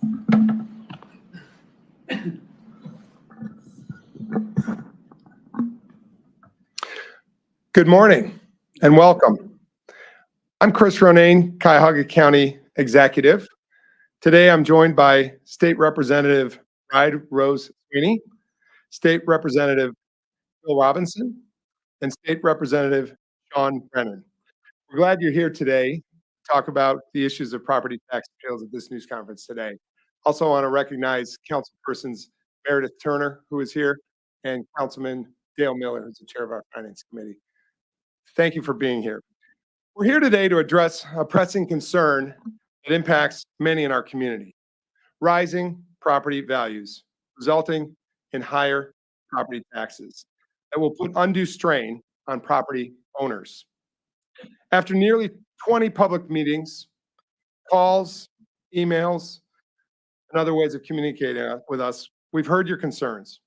Good morning and welcome. I'm Chris Ronayne, Cuyahoga County Executive. Today I'm joined by State Representative Rose Sweeney, State Representative Phil Robinson, and State Representative Sean Brennan. We're glad you're here today to talk about the issues of property tax appeals at this news conference today. Also want to recognize Councilpersons Meredith Turner, who is here, and Councilman Dale Miller, who's the chair of our Finance Committee. Thank you for being here. We're here today to address a pressing concern that impacts many in our community: rising property values, resulting in higher property taxes that will put undue strain on property owners. After nearly 20 public meetings, calls, emails, and other ways of communicating with us, we've heard your concerns.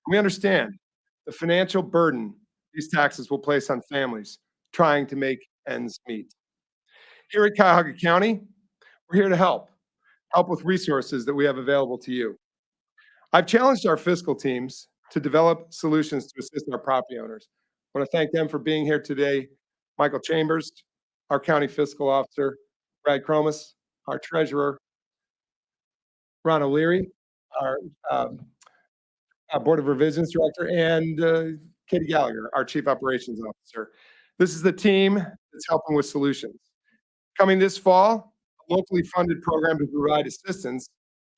We understand the financial burden these taxes will place on families trying to make ends meet. Here at Cuyahoga County, we're here to help with resources that we have available to you. I've challenged our fiscal teams to develop solutions to assist our property owners. I want to thank them for being here today. Michael Chambers, our county fiscal officer, Brad Cromas, our treasurer, Ron O'Leary, our Board of Revisions director, and Katie Gallagher, our chief operations officer. This is the team that's helping with solutions. Coming this fall, a locally funded program to provide assistance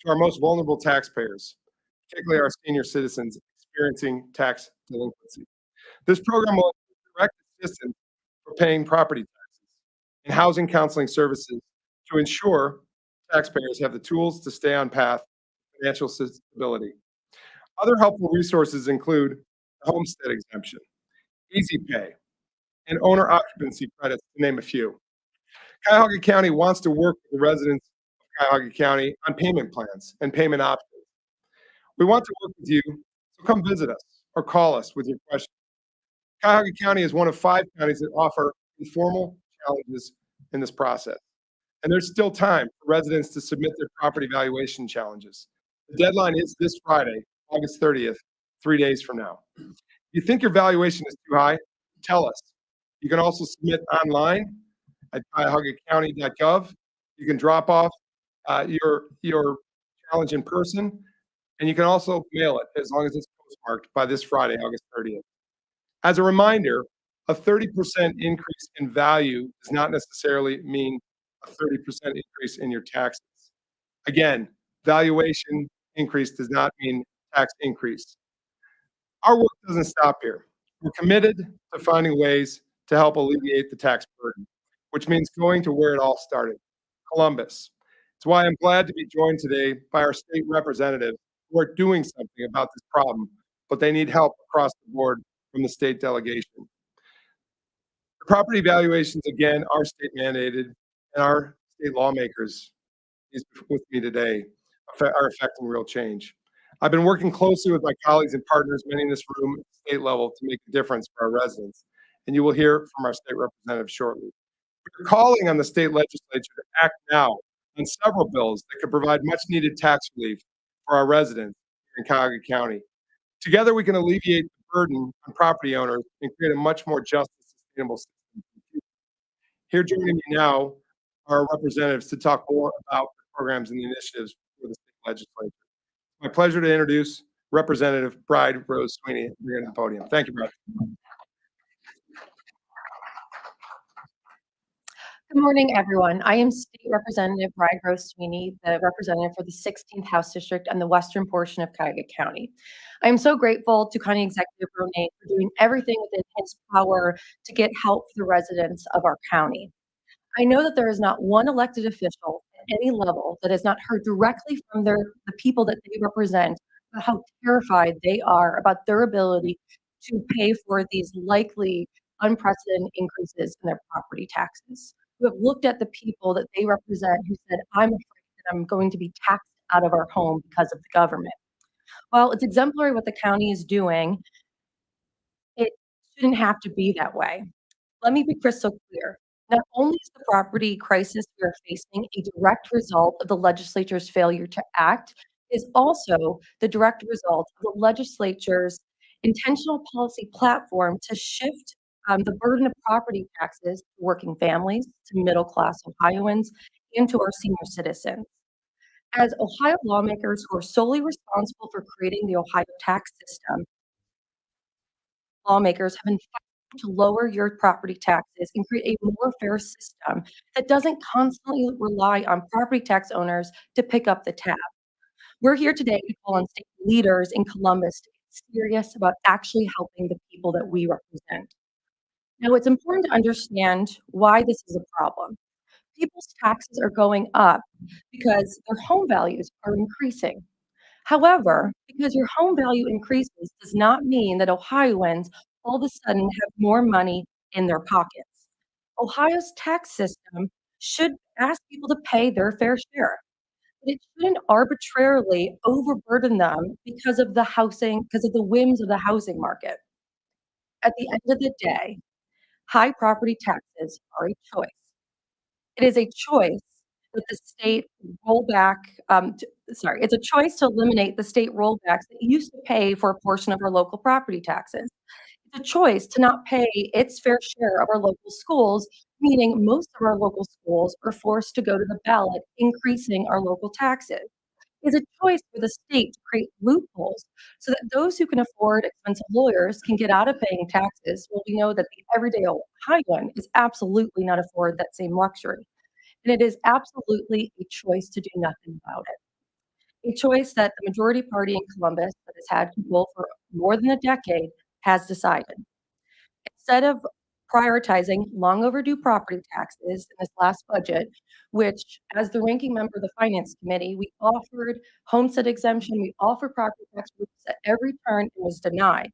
to our most vulnerable taxpayers, particularly our senior citizens experiencing tax delinquency. This program will direct assistance for paying property taxes and housing counseling services to ensure taxpayers have the tools to stay on path to financial stability. Other helpful resources include homestead exemption, easy pay, and owner occupancy credits, to name a few. Cuyahoga County wants to work with the residents of Cuyahoga County on payment plans and payment options. We want to work with you, so come visit us or call us with your questions. Cuyahoga County is one of 5 counties that offer informal challenges in this process. And there's still time for residents to submit their property valuation challenges. The deadline is this Friday, August 30th, 3 days from now. If you think your valuation is too high, tell us. You can also submit online at cuyahogacounty.gov. You can drop off your challenge in person, and you can also mail it as long as it's postmarked by this Friday, August 30th. As a reminder, a 30% increase in value does not necessarily mean a 30% increase in your taxes. Again, valuation increase does not mean tax increase. Our work doesn't stop here. We're committed to finding ways to help alleviate the tax burden, which means going to where it all started, Columbus. It's why I'm glad to be joined today by our state representatives who are doing something about this problem, but they need help across the board from the state delegation. The property valuations, again, are state mandated, and our state lawmakers is with me today are affecting real change. I've been working closely with my colleagues and partners, many in this room at the state level, to make a difference for our residents, and you will hear from our state representative shortly. We're calling on the state legislature to act now on several bills that could provide much needed tax relief for our residents here in Cuyahoga County. Together, we can alleviate the burden on property owners and create a much more just and sustainable system. Here joining me now are our representatives to talk more about the programs and the initiatives for the state legislature. It's my pleasure to introduce Representative Rose Sweeney here at the podium. Thank you, Bride. Good morning, everyone. I am State Representative Rose Sweeney, the representative for the 16th House District and the western portion of Cuyahoga County. I am so grateful to County Executive Ronayne for doing everything within his power to get help for the residents of our county. I know that there is not one elected official at any level that has not heard directly from the people that they represent about how terrified they are about their ability to pay for these likely unprecedented increases in their property taxes. Who have looked at the people that they represent who said, I'm afraid that I'm going to be taxed out of our home because of the government. While it's exemplary what the county is doing, it shouldn't have to be that way. Let me be crystal clear. Not only is the property crisis we are facing a direct result of the legislature's failure to act, it is also the direct result of the legislature's intentional policy platform to shift the burden of property taxes to working families, to middle-class Ohioans, and to our senior citizens. As Ohio lawmakers who are solely responsible for creating the Ohio tax system, lawmakers have been fighting to lower your property taxes and create a more fair system that doesn't constantly rely on property tax owners to pick up the tab. We're here today to call on state leaders in Columbus to get serious about actually helping the people that we represent. Now, it's important to understand why this is a problem. People's taxes are going up because their home values are increasing. However, because your home value increases does not mean that Ohioans all of a sudden have more money in their pockets. Ohio's tax system should ask people to pay their fair share, but it shouldn't arbitrarily overburden them because of the whims of the housing market. At the end of the day, high property taxes are a choice. It is a choice that the state roll back, it's a choice to eliminate the state rollbacks that used to pay for a portion of our local property taxes. It's a choice to not pay its fair share of our local schools, meaning most of our local schools are forced to go to the ballot, increasing our local taxes. It's a choice for the state to create loopholes so that those who can afford expensive lawyers can get out of paying taxes, while we know that the everyday Ohioan is absolutely not afford that same luxury. And it is absolutely a choice to do nothing about it. A choice that the majority party in Columbus that has had control for more than a decade has decided. Instead of prioritizing long overdue property taxes in this last budget, which, as the ranking member of the Finance Committee, we offered homestead exemption, we offered property tax relief at every turn and was denied.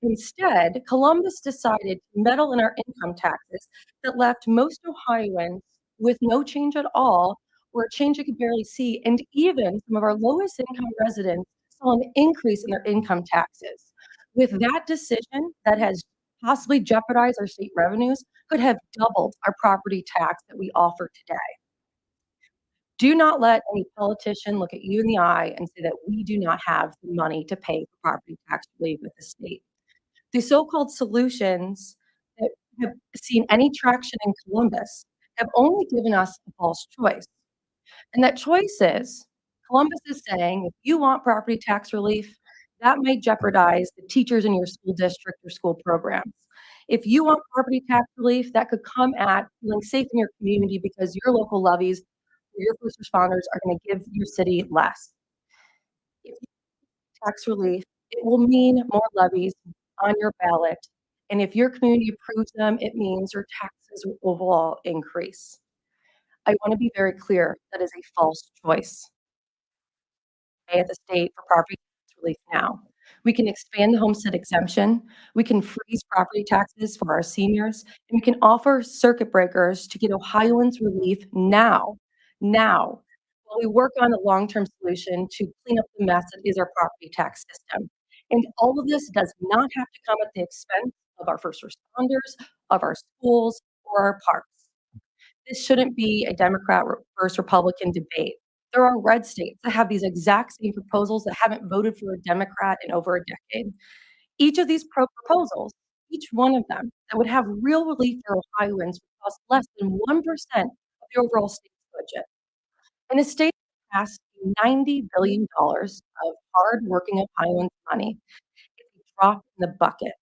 Instead, Columbus decided to meddle in our income taxes that left most Ohioans with no change at all, or a change you could barely see, and even some of our lowest income residents saw an increase in their income taxes. With that decision that has possibly jeopardize our state revenues, could have doubled our property tax that we offer today. Do not let any politician look at you in the eye and say that we do not have the money to pay for property tax relief with the state. The so-called solutions that have seen any traction in Columbus have only given us a false choice. And that choice is Columbus is saying, if you want property tax relief, that may jeopardize the teachers in your school district or school programs. If you want property tax relief, that could come at feeling safe in your community because your local levies or your first responders are going to give your city less. If you want tax relief, it will mean more levies on your ballot. And if your community approves them, it means your taxes will overall increase. I want to be very clear, that is a false choice. At the state for property tax relief now. We can expand the homestead exemption, we can freeze property taxes for our seniors, and we can offer circuit breakers to get Ohioans relief now, while we work on a long-term solution to clean up the mess that is our property tax system. And all of this does not have to come at the expense of our first responders, of our schools, or our parks. This shouldn't be a Democrat versus Republican debate. There are red states that have these exact same proposals that haven't voted for a Democrat in over a decade. Each of these proposals, each one of them that would have real relief for Ohioans would cost less than 1% of the overall state's budget. In a state that passed $90 billion of hard-working Ohioans' money, it's a drop in the bucket.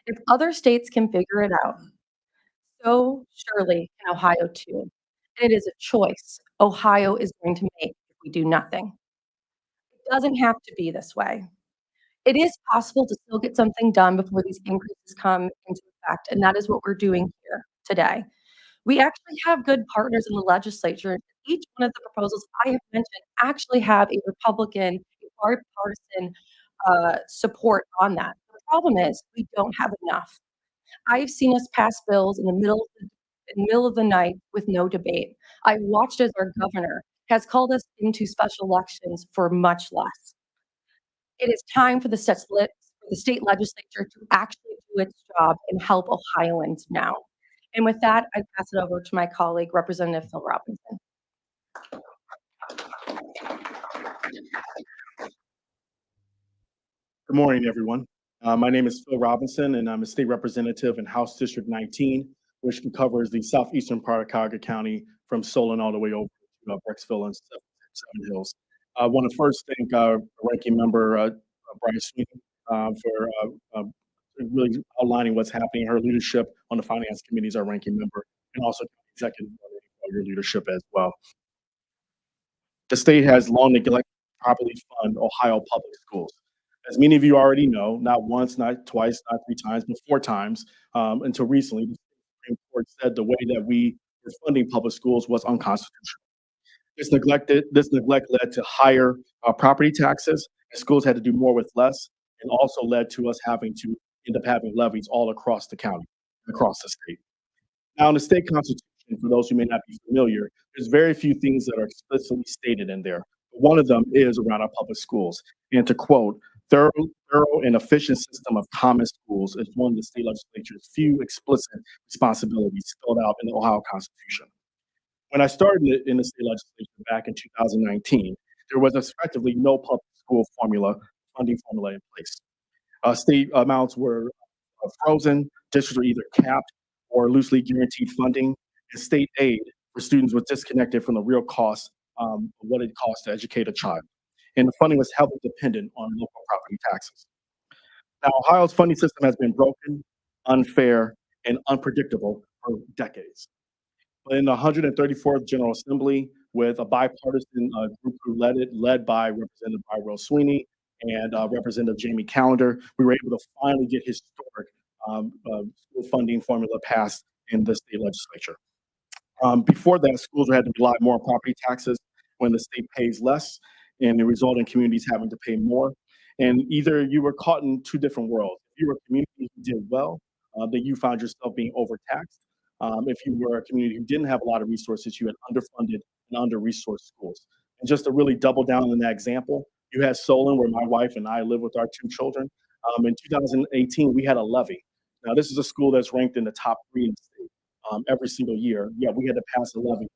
If other states can figure it out, so surely can Ohio too. And it is a choice Ohio is going to make if we do nothing. It doesn't have to be this way. It is possible to still get something done before these increases come into effect, and that is what we're doing here today. We actually have good partners in the legislature. Each one of the proposals I have mentioned actually have a Republican, a bipartisan support on that. The problem is we don't have enough. I've seen us pass bills in the middle of the night with no debate. I watched as our governor has called us into special elections for much less. It is time for the state legislature to actually do its job and help Ohioans now. And with that, I pass it over to my colleague, Representative Phil Robinson. Good morning, everyone. My name is Phil Robinson, and I'm a state representative in House District 19, which covers the southeastern part of Cuyahoga County from Solon all the way over to Brecksville and Seven Hills. I want to first thank Ranking Member Brian Sweeney for really outlining what's happening. Her leadership on the Finance Committee is our ranking member, and also Executive for your leadership as well. The state has long neglected to properly fund Ohio public schools. As many of you already know, not once, not twice, not three times, but four times until recently, the Supreme Court said the way that we were funding public schools was unconstitutional. This neglect led to higher property taxes, and schools had to do more with less, and also led to us having to end up having levies all across the county, across the state. Now, in the state constitution, for those who may not be familiar, there's very few things that are explicitly stated in there. One of them is around our public schools. And to quote, thorough and efficient system of common schools is one of the state legislature's few explicit responsibilities spelled out in the Ohio Constitution. When I started in the state legislature back in 2019, there was effectively no public school funding formula in place. State amounts were frozen, districts were either capped or loosely guaranteed funding, and state aid for students was disconnected from the real cost of what it costs to educate a child. And the funding was heavily dependent on local property taxes. Now, Ohio's funding system has been broken, unfair, and unpredictable for decades. But in the 134th General Assembly, with a bipartisan group who led by Representative Rose Sweeney and Representative Jamie Callender, we were able to finally get historic school funding formula passed in the state legislature. Before that, schools had to rely more on property taxes when the state pays less, and it resulted in communities having to pay more. And either you were caught in two different worlds. If you were a community who did well, then you found yourself being overtaxed. If you were a community who didn't have a lot of resources, you had underfunded and under-resourced schools. And just to really double down on that example, you had Solon, where my wife and I live with our two children. In 2018, we had a levy. Now, this is a school that's ranked in the top 3 in the state every single year. Yeah, we had to pass a levy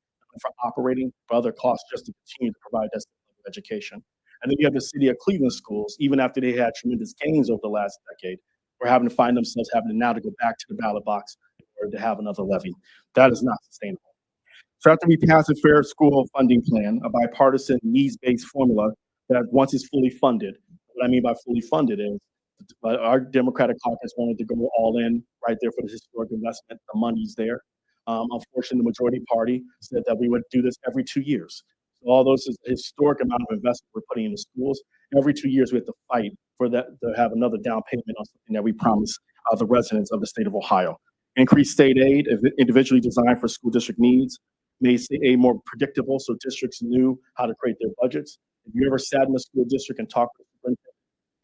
for operating, for other costs, just to continue to provide that education. And then you have the city of Cleveland schools, even after they had tremendous gains over the last decade, we're having to find themselves having to now to go back to the ballot box in order to have another levy. That is not sustainable. So after we pass a fair school funding plan, a bipartisan needs-based formula that once it's fully funded, what I mean by fully funded is our Democratic caucus wanted to go all in right there for the historic investment. The money's there. Unfortunately, the majority party said that we would do this every 2 years. So all those historic amount of investment we're putting into schools, every 2 years we have to fight for that, to have another down payment on something that we promise the residents of the state of Ohio. Increased state aid, individually designed for school district needs, made state aid more predictable so districts knew how to create their budgets. If you ever sat in a school district and talked to the superintendent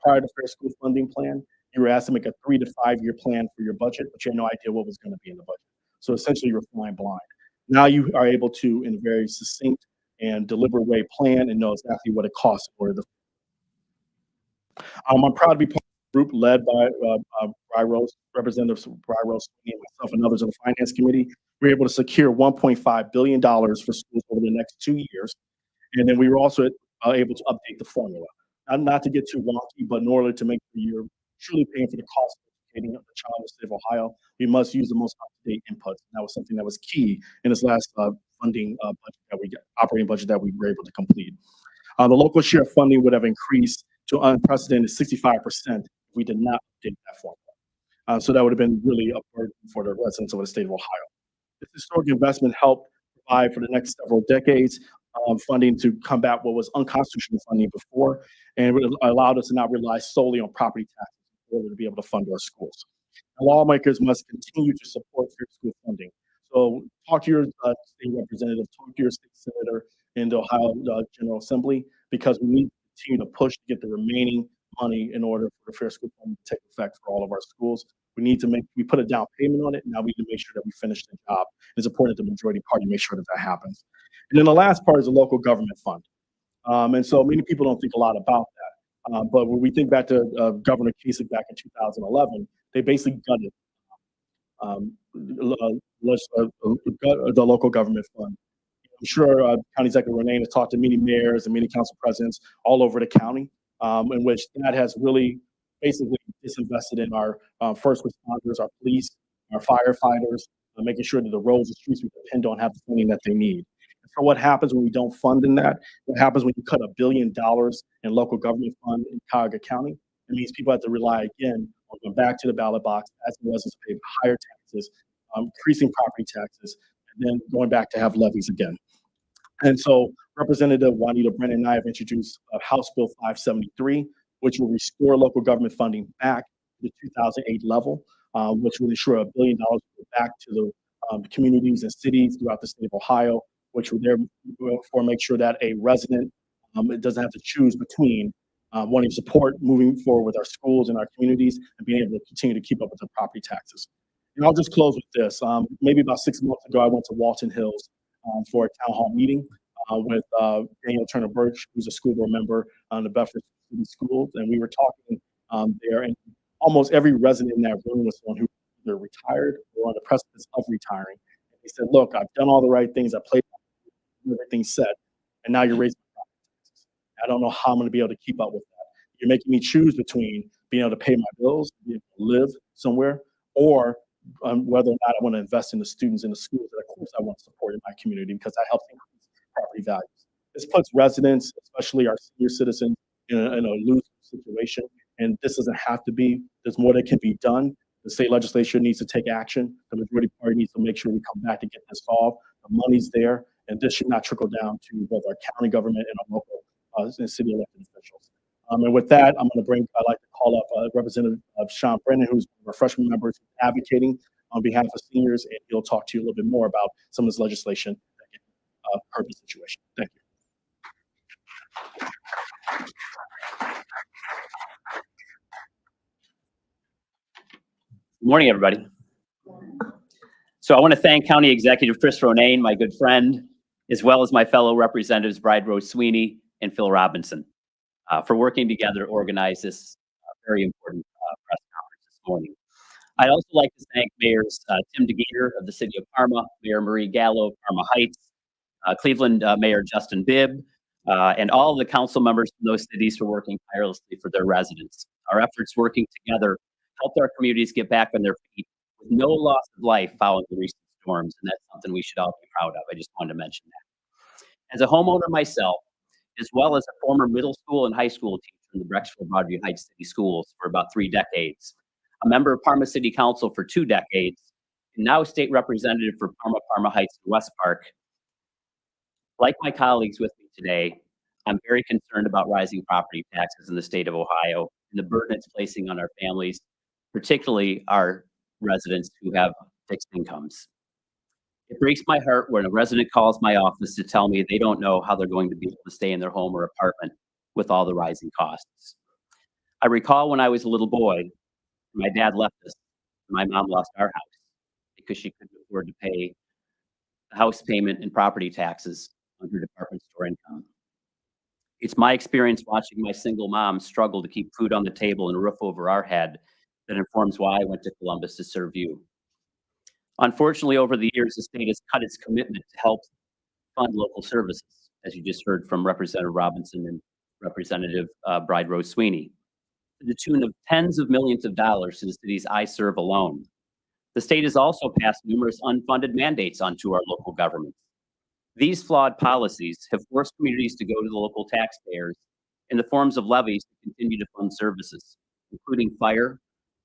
prior to fair school funding plan, you were asked to make a 3 to 5 year plan for your budget, but you had no idea what was going to be in the budget. So essentially you're flying blind. Now you are able to, in a very succinct and deliberate way, plan and know exactly what it costs in order to. I'm proud to be part of a group led by Representatives Rose Sweeney, myself, and others on the Finance Committee. We were able to secure $1.5 billion for schools over the next 2 years. And then we were also able to update the formula. Not to get too wonky, but in order to make sure you're truly paying for the cost of educating the child in the state of Ohio, we must use the most up-to-date inputs. And that was something that was key in this last funding budget that we got, operating budget that we were able to complete. The local share of funding would have increased to unprecedented 65% if we did not update that formula. So that would have been really a burden for the residents of the state of Ohio. This historic investment helped provide for the next several decades funding to combat what was unconstitutional funding before, and it allowed us to not rely solely on property taxes in order to be able to fund our schools. And lawmakers must continue to support fair school funding. So talk to your state representative, talk to your state senator in the Ohio General Assembly, because we need to continue to push to get the remaining money in order for the fair school funding to take effect for all of our schools. We put a down payment on it. Now we need to make sure that we finish the job. It's important that the majority party make sure that that happens. And then the last part is the local government fund. And so many people don't think a lot about that. But when we think back to Governor Kasich back in 2011, they basically gutted the local government fund. I'm sure County Executive Ronayne has talked to many mayors and many council presidents all over the county, in which that has really basically disinvested in our first responders, our police, our firefighters, making sure that the roads and streets we depend on have the funding that they need. So what happens when we don't fund in that? What happens when you cut $1 billion in local government fund in Cuyahoga County? It means people have to rely again on going back to the ballot box, asking residents to pay higher taxes, increasing property taxes, and then going back to have levies again. And so Representative Patrick Brennan and I have introduced House Bill 573, which will restore local government funding back to the 2008 level, which will ensure $1 billion will go back to the communities and cities throughout the state of Ohio, which will therefore make sure that a resident doesn't have to choose between wanting to support moving forward with our schools and our communities and being able to continue to keep up with the property taxes. And I'll just close with this. Maybe about 6 months ago, I went to Walton Hills for a town hall meeting with Daniel Turner Birch, who's a school board member on the Bedford City Schools. And we were talking there, and almost every resident in that room was someone who either retired or on the precipice of retiring. And they said, look, I've done all the right things. I played everything set, and now you're raising property taxes. I don't know how I'm going to be able to keep up with that. You're making me choose between being able to pay my bills, being able to live somewhere, or whether or not I want to invest in the students in the schools that, of course, I want to support in my community because that helps increase property values. This puts residents, especially our senior citizens, in a lose situation. And this doesn't have to be. There's more that can be done. The state legislature needs to take action. The majority party needs to make sure we come back to get this solved. The money's there, and this should not trickle down to both our county government and our local and city elected officials. And with that, I'd like to call up Representative Sean Brennan, who's one of our freshman members advocating on behalf of seniors, and he'll talk to you a little bit more about some of this legislation that can hurt the situation. Thank you. Good morning, everybody. So I want to thank County Executive Chris Ronayne, my good friend, as well as my fellow representatives, Rose Sweeney and Phil Robinson, for working together to organize this very important press conference this morning. I'd also like to thank Mayors Tim DeGeeter of the City of Parma, Mayor Marie Gallo of Parma Heights, Cleveland Mayor Justin Bibb, and all of the council members from those cities for working tirelessly for their residents. Our efforts working together helped our communities get back on their feet with no loss of life following the recent storms, and that's something we should all be proud of. I just wanted to mention that. As a homeowner myself, as well as a former middle school and high school teacher in the Brecksville-Broadview Heights City Schools for about 3 decades, a member of Parma City Council for 2 decades, and now a state representative for Parma Heights and West Park. Like my colleagues with me today, I'm very concerned about rising property taxes in the state of Ohio and the burden it's placing on our families, particularly our residents who have fixed incomes. It breaks my heart when a resident calls my office to tell me they don't know how they're going to be able to stay in their home or apartment with all the rising costs. I recall when I was a little boy, my dad left us, and my mom lost our house because she couldn't afford to pay the house payment and property taxes on her department store income. It's my experience watching my single mom struggle to keep food on the table and a roof over our head that informs why I went to Columbus to serve you. Unfortunately, over the years, the state has cut its commitment to help fund local services, as you just heard from Representative Robinson and Representative Rose Sweeney, to the tune of tens of millions of dollars to the cities I serve alone. The state has also passed numerous unfunded mandates onto our local governments. These flawed policies have forced communities to go to the local taxpayers in the forms of levies to continue to fund services, including fire,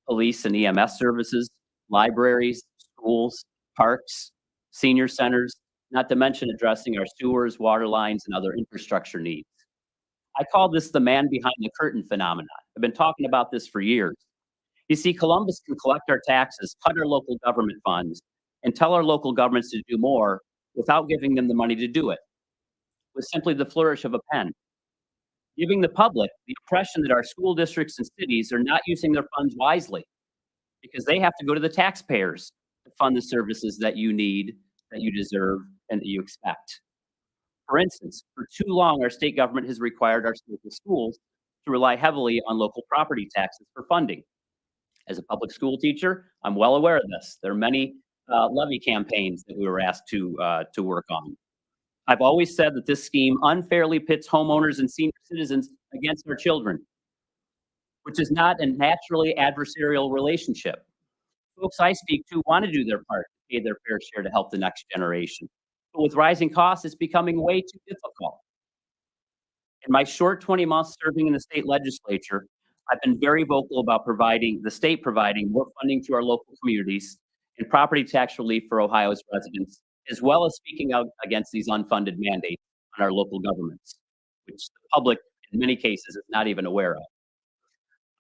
police and EMS services, libraries, schools, parks, senior centers, not to mention addressing our sewers, water lines, and other infrastructure needs. I call this the man behind the curtain phenomenon. I've been talking about this for years. You see, Columbus can collect our taxes, cut our local government funds, and tell our local governments to do more without giving them the money to do it, with simply the flourish of a pen, giving the public the impression that our school districts and cities are not using their funds wisely because they have to go to the taxpayers to fund the services that you need, that you deserve, and that you expect. For instance, for too long, our state government has required our local schools to rely heavily on local property taxes for funding. As a public school teacher, I'm well aware of this. There are many levy campaigns that we were asked to work on. I've always said that this scheme unfairly pits homeowners and senior citizens against our children, which is not a naturally adversarial relationship. Folks I speak to want to do their part, pay their fair share to help the next generation. But with rising costs, it's becoming way too difficult. In my short 20 months serving in the state legislature, I've been very vocal about the state providing more funding to our local communities and property tax relief for Ohio's residents, as well as speaking out against these unfunded mandates on our local governments, which the public in many cases is not even aware of.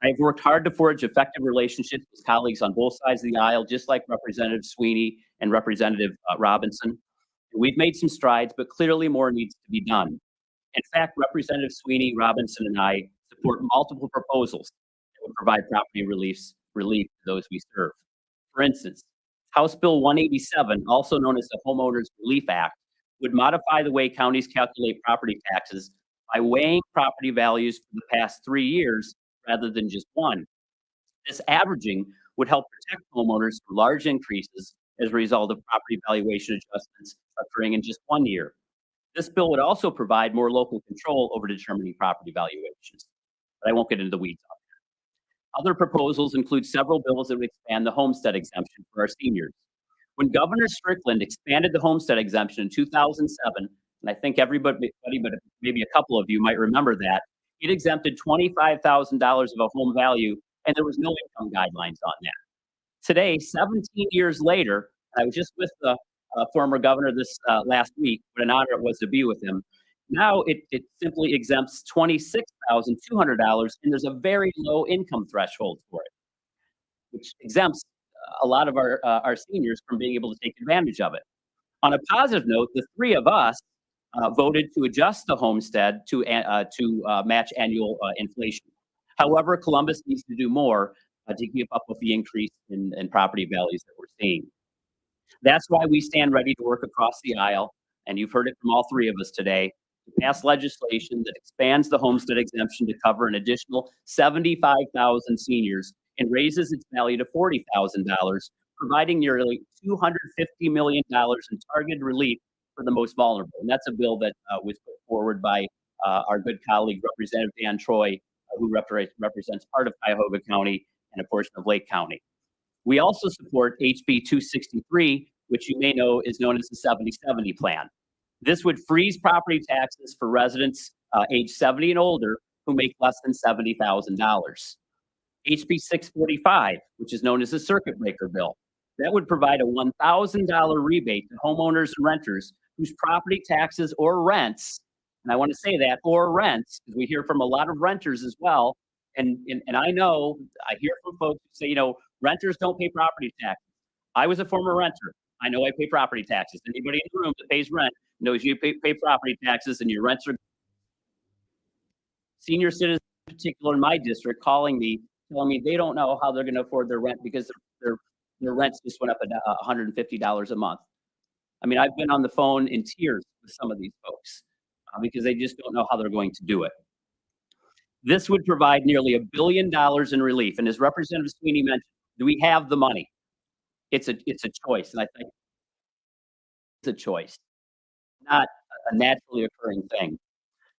I have worked hard to forge effective relationships with colleagues on both sides of the aisle, just like Representative Sweeney and Representative Robinson. We've made some strides, but clearly more needs to be done. In fact, Representative Sweeney, Robinson, and I support multiple proposals that would provide property relief to those we serve. For instance, House Bill 187, also known as the Homeowners Relief Act, would modify the way counties calculate property taxes by weighing property values for the past 3 years rather than just one. This averaging would help protect homeowners from large increases as a result of property valuation adjustments occurring in just 1 year. This bill would also provide more local control over determining property valuations, but I won't get into the weeds on that. Other proposals include several bills that would expand the homestead exemption for our seniors. When Governor Strickland expanded the homestead exemption in 2007, and I think everybody, but maybe a couple of you might remember that, it exempted $25,000 of a home value, and there was no income guidelines on that. Today, 17 years later, I was just with the former governor this last week. What an honor it was to be with him. Now it simply exempts $26,200, and there's a very low income threshold for it, which exempts a lot of our seniors from being able to take advantage of it. On a positive note, the three of us voted to adjust the homestead to match annual inflation. However, Columbus needs to do more to keep up with the increase in property values that we're seeing. That's why we stand ready to work across the aisle, and you've heard it from all three of us today, to pass legislation that expands the homestead exemption to cover an additional 75,000 seniors and raises its value to $40,000, providing nearly $250 million in targeted relief for the most vulnerable. And that's a bill that was put forward by our good colleague, Representative Dan Troy, who represents part of Cuyahoga County and a portion of Lake County. We also support HB 263, which you may know is known as the 70/70 plan. This would freeze property taxes for residents age 70 and older who make less than $70,000. HB 645, which is known as the circuit breaker bill, that would provide a $1,000 rebate to homeowners and renters whose property taxes or rents, and I want to say that, or rents, because we hear from a lot of renters as well. And I know, I hear from folks who say, renters don't pay property taxes. I was a former renter. I know I pay property taxes. Anybody in the room that pays rent knows you pay property taxes and your rents are. Senior citizens, in particular in my district, calling me, telling me they don't know how they're going to afford their rent because their rents just went up at $150 a month. I mean, I've been on the phone in tears with some of these folks because they just don't know how they're going to do it. This would provide nearly $1 billion in relief. And as Representative Sweeney mentioned, do we have the money? It's a choice. And I think it's a choice, not a naturally occurring thing.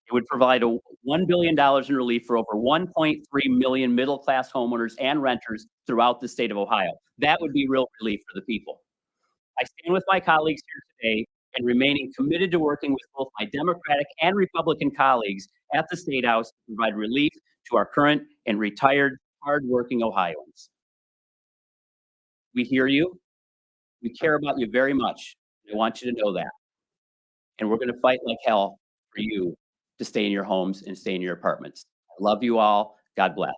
It would provide $1 billion in relief for over 1.3 million middle-class homeowners and renters throughout the state of Ohio. That would be real relief for the people. I stand with my colleagues here today and remaining committed to working with both my Democratic and Republican colleagues at the State House to provide relief to our current and retired hardworking Ohioans. We hear you. We care about you very much. I want you to know that. And we're going to fight like hell for you to stay in your homes and stay in your apartments. I love you all. God bless.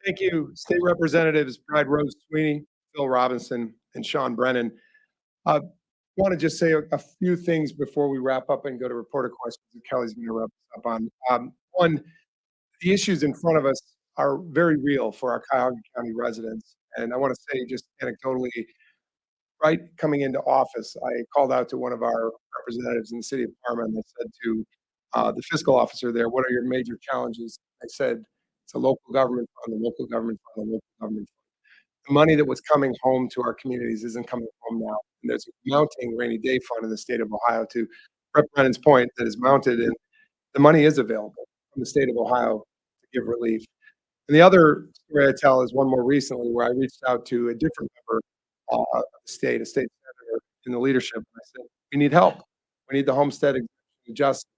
Thank you, State Representatives Rose Sweeney, Phil Robinson, and Sean Brennan. I want to just say a few things before we wrap up and go to reporter questions that Kelly's going to wrap us up on. One, the issues in front of us are very real for our Cuyahoga County residents. And I want to say just anecdotally, right coming into office, I called out to one of our representatives in the city of Parma and I said to the fiscal officer there, what are your major challenges? I said, It's a local government fund, the local government fund, the local government fund. The money that was coming home to our communities isn't coming home now. And there's a mounting rainy day fund in the state of Ohio, to Rep. Brennan's point, that is mounted, and the money is available from the state of Ohio to give relief. And the other story I tell is one more recently, where I reached out to a different member of the state, a state senator in the leadership, and I said, we need help. We need the homestead exemption adjusted.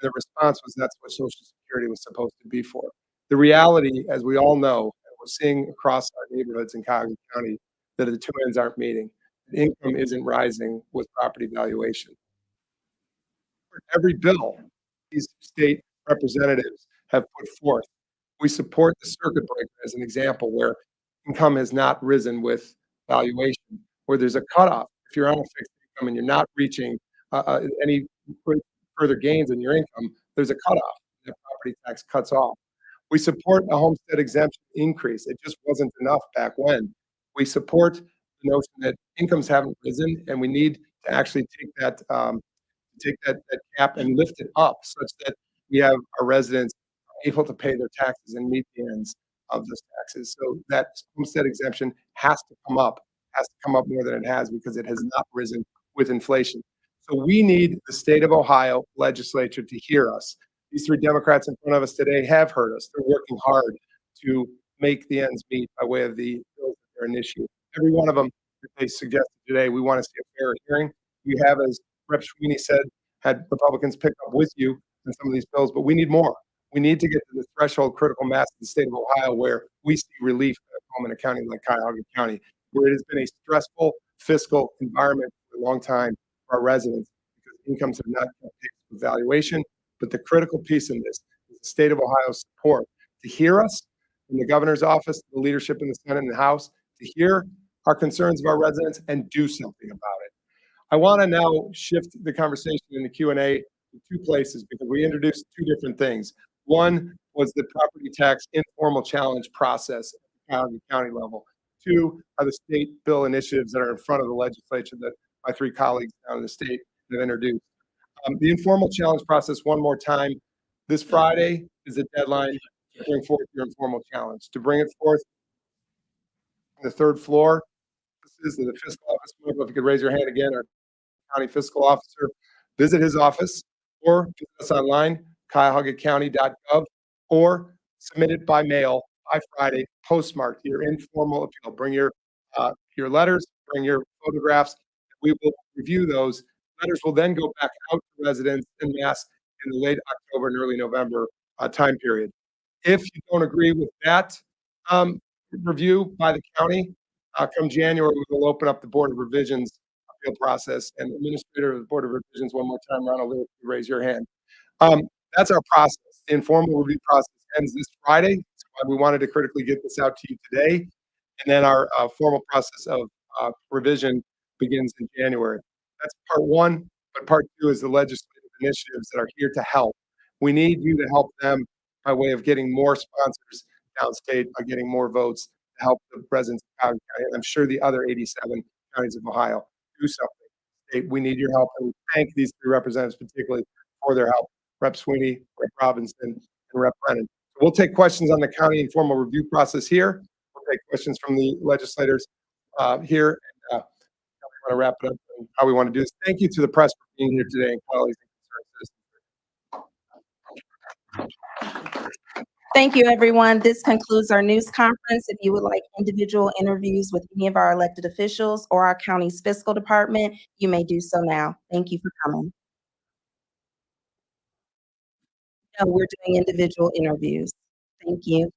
And the response was, that's what Social Security was supposed to be for. The reality, as we all know, and we're seeing across our neighborhoods in Cuyahoga County, that the two ends aren't meeting. The income isn't rising with property valuation. For every bill these state representatives have put forth, we support the circuit breaker as an example, where income has not risen with valuation, where there's a cutoff. If you're on a fixed income and you're not reaching any further gains in your income, there's a cutoff. The property tax cuts off. We support a homestead exemption increase. It just wasn't enough back when. We support the notion that incomes haven't risen, and we need to actually take that cap and lift it up such that we have our residents able to pay their taxes and meet the ends of those taxes. So that homestead exemption has to come up more than it has, because it has not risen with inflation. So we need the state of Ohio legislature to hear us. These three Democrats in front of us today have heard us. They're working hard to make the ends meet by way of the bills that they're initiating. Every one of them that they suggested today, we want to see a fair hearing. We have, as Rep. Sweeney said, had Republicans pick up with you on some of these bills, but we need more. We need to get to the threshold critical mass in the state of Ohio where we see relief at home in a county like Cuyahoga County, where it has been a stressful fiscal environment for a long time for our residents, because incomes have not kept pace with valuation. But the critical piece in this is the state of Ohio's support to hear us from the governor's office, the leadership in the Senate and the House, to hear our concerns of our residents and do something about it. I want to now shift the conversation in the Q&A to two places, because we introduced two different things. One was the property tax informal challenge process at the Cuyahoga County level. Two are the state bill initiatives that are in front of the legislature that my three colleagues down in the state have introduced. The informal challenge process, one more time, this Friday is the deadline to bring forth your informal challenge. To bring it forth on the third floor, this is the fiscal office. If you could raise your hand again, our county fiscal officer, visit his office, or visit us online, cuyahogacounty.gov, or submit it by mail by Friday, postmarked your informal appeal. Bring your letters, bring your photographs. We will review those. Letters will then go back out to residents en masse in the late October and early November time period. If you don't agree with that review by the county, come January, we will open up the Board of Revisions appeal process. And Administrator of the Board of Revisions, one more time, Ronald, raise your hand. That's our process. The informal review process ends this Friday. That's why we wanted to critically get this out to you today. And then our formal process of revision begins in January. That's part one, but part two is the legislative initiatives that are here to help. We need you to help them by way of getting more sponsors downstate, by getting more votes to help the residents of Cuyahoga County. And I'm sure the other 87 counties of Ohio do something. We need your help, and we thank these three representatives particularly for their help. Rep. Sweeney, Rep. Robinson, and Rep. Brennan. So we'll take questions on the county informal review process here. We'll take questions from the legislators here. And want to wrap it up and how we want to do this. Thank you to the press for being here today, and colleagues and concerned citizens. Thank you, everyone. This concludes our news conference. If you would like individual interviews with any of our elected officials or our county's fiscal department, you may do so now. Thank you for coming. No, we're doing individual interviews. Thank you.